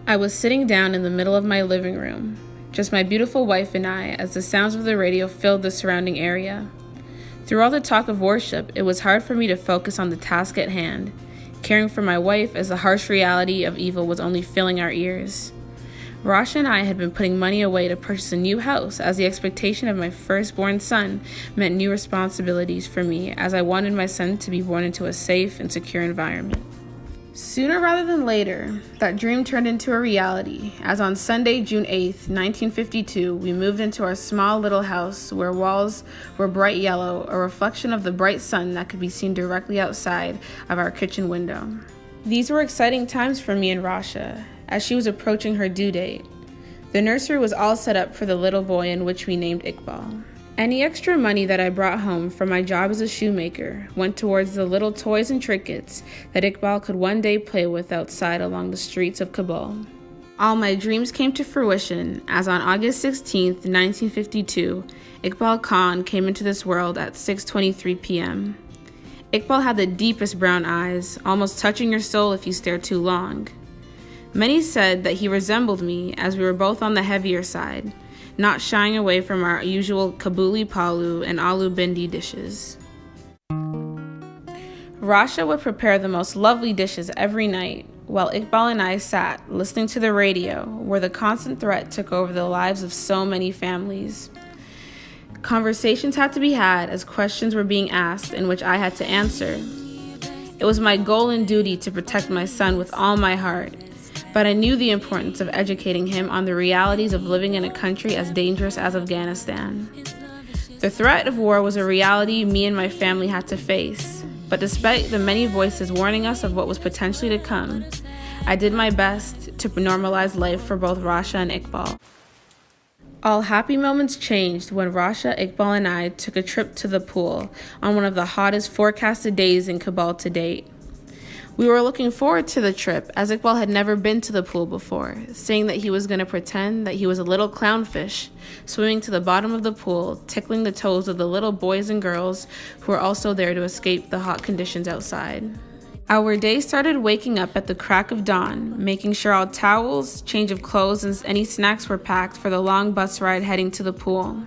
I was sitting down in the middle of my living room, just my beautiful wife and I, as the sounds of the radio filled the surrounding area. Through all the talk of worship, it was hard for me to focus on the task at hand, caring for my wife as the harsh reality of evil was only filling our ears. Rasha and I had been putting money away to purchase a new house, as the expectation of my firstborn son meant new responsibilities for me, as I wanted my son to be born into a safe and secure environment. Sooner rather than later, that dream turned into a reality, as on Sunday, June 8th, 1952, we moved into our small little house where walls were bright yellow, a reflection of the bright sun that could be seen directly outside of our kitchen window. These were exciting times for me and Rasha, as she was approaching her due date. The nursery was all set up for the little boy, in which we named Iqbal. Any extra money that I brought home from my job as a shoemaker went towards the little toys and trinkets that Iqbal could one day play with outside along the streets of Kabul. All my dreams came to fruition as on August 16, 1952, Iqbal Khan came into this world at 6:23 p.m. Iqbal had the deepest brown eyes, almost touching your soul if you stared too long. Many said that he resembled me, as we were both on the heavier side, not shying away from our usual Kabuli palu and aloo bindi dishes. Rasha would prepare the most lovely dishes every night, while Iqbal and I sat, listening to the radio, where the constant threat took over the lives of so many families. Conversations had to be had as questions were being asked in which I had to answer. It was my goal and duty to protect my son with all my heart, but I knew the importance of educating him on the realities of living in a country as dangerous as Afghanistan. The threat of war was a reality me and my family had to face, but despite the many voices warning us of what was potentially to come, I did my best to normalize life for both Rasha and Iqbal. All happy moments changed when Rasha, Iqbal, and I took a trip to the pool on one of the hottest forecasted days in Kabul to date. We were looking forward to the trip, as Iqbal had never been to the pool before, saying that he was going to pretend that he was a little clownfish, swimming to the bottom of the pool, tickling the toes of the little boys and girls who were also there to escape the hot conditions outside. Our day started waking up at the crack of dawn, making sure all towels, change of clothes, and any snacks were packed for the long bus ride heading to the pool.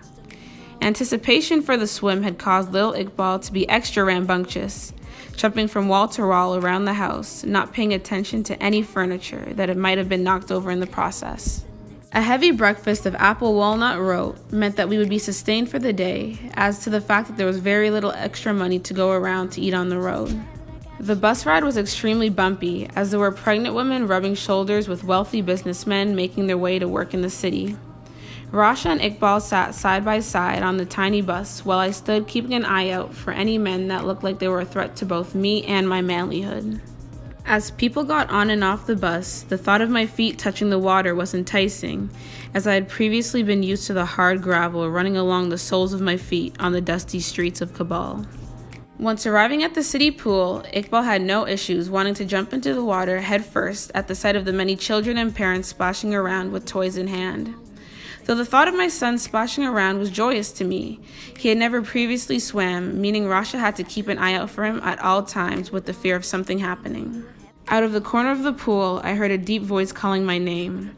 Anticipation for the swim had caused little Iqbal to be extra rambunctious, jumping from wall to wall around the house, not paying attention to any furniture that it might have been knocked over in the process. A heavy breakfast of apple walnut rote meant that we would be sustained for the day, as to the fact that there was very little extra money to go around to eat on the road. The bus ride was extremely bumpy, as there were pregnant women rubbing shoulders with wealthy businessmen making their way to work in the city. Rasha and Iqbal sat side by side on the tiny bus while I stood keeping an eye out for any men that looked like they were a threat to both me and my manlyhood. As people got on and off the bus, the thought of my feet touching the water was enticing, as I had previously been used to the hard gravel running along the soles of my feet on the dusty streets of Kabul. Once arriving at the city pool, Iqbal had no issues wanting to jump into the water head first at the sight of the many children and parents splashing around with toys in hand. Though the thought of my son splashing around was joyous to me, he had never previously swam, meaning Rasha had to keep an eye out for him at all times with the fear of something happening. Out of the corner of the pool, I heard a deep voice calling my name.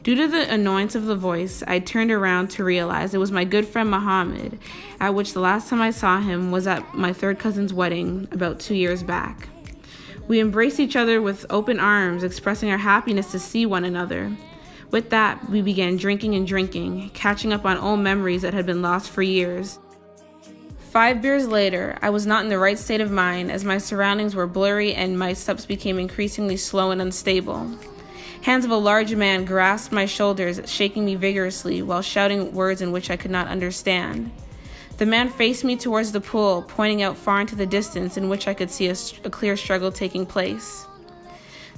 Due to the annoyance of the voice, I turned around to realize it was my good friend Muhammad, at which the last time I saw him was at my third cousin's wedding about 2 years back. We embraced each other with open arms, expressing our happiness to see one another. With that, we began drinking and drinking, catching up on old memories that had been lost for years. 5 beers later, I was not in the right state of mind, as my surroundings were blurry and my steps became increasingly slow and unstable. Hands of a large man grasped my shoulders, shaking me vigorously while shouting words in which I could not understand. The man faced me towards the pool, pointing out far into the distance in which I could see a clear struggle taking place.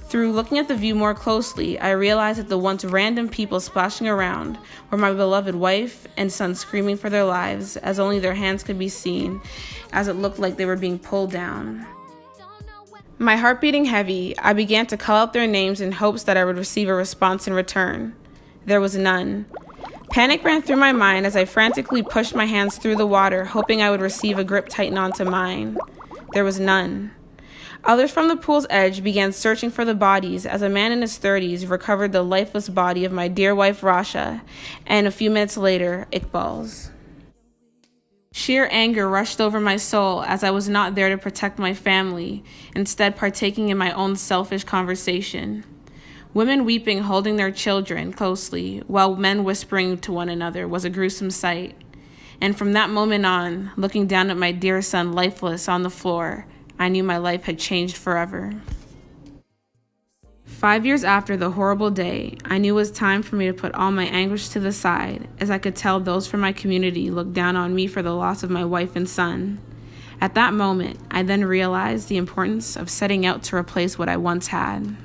Through looking at the view more closely, I realized that the once random people splashing around were my beloved wife and son screaming for their lives, as only their hands could be seen, as it looked like they were being pulled down. My heart beating heavy, I began to call out their names in hopes that I would receive a response in return. There was none. Panic ran through my mind as I frantically pushed my hands through the water, hoping I would receive a grip tighten onto mine. There was none. Others from the pool's edge began searching for the bodies as a man in his 30s recovered the lifeless body of my dear wife Rasha, and a few minutes later, Iqbal's. Sheer anger rushed over my soul as I was not there to protect my family, instead partaking in my own selfish conversation. Women weeping, holding their children closely, while men whispering to one another was a gruesome sight. And from that moment on, looking down at my dear son lifeless on the floor, I knew my life had changed forever. 5 years after the horrible day, I knew it was time for me to put all my anguish to the side, as I could tell those from my community looked down on me for the loss of my wife and son. At that moment, I then realized the importance of setting out to replace what I once had.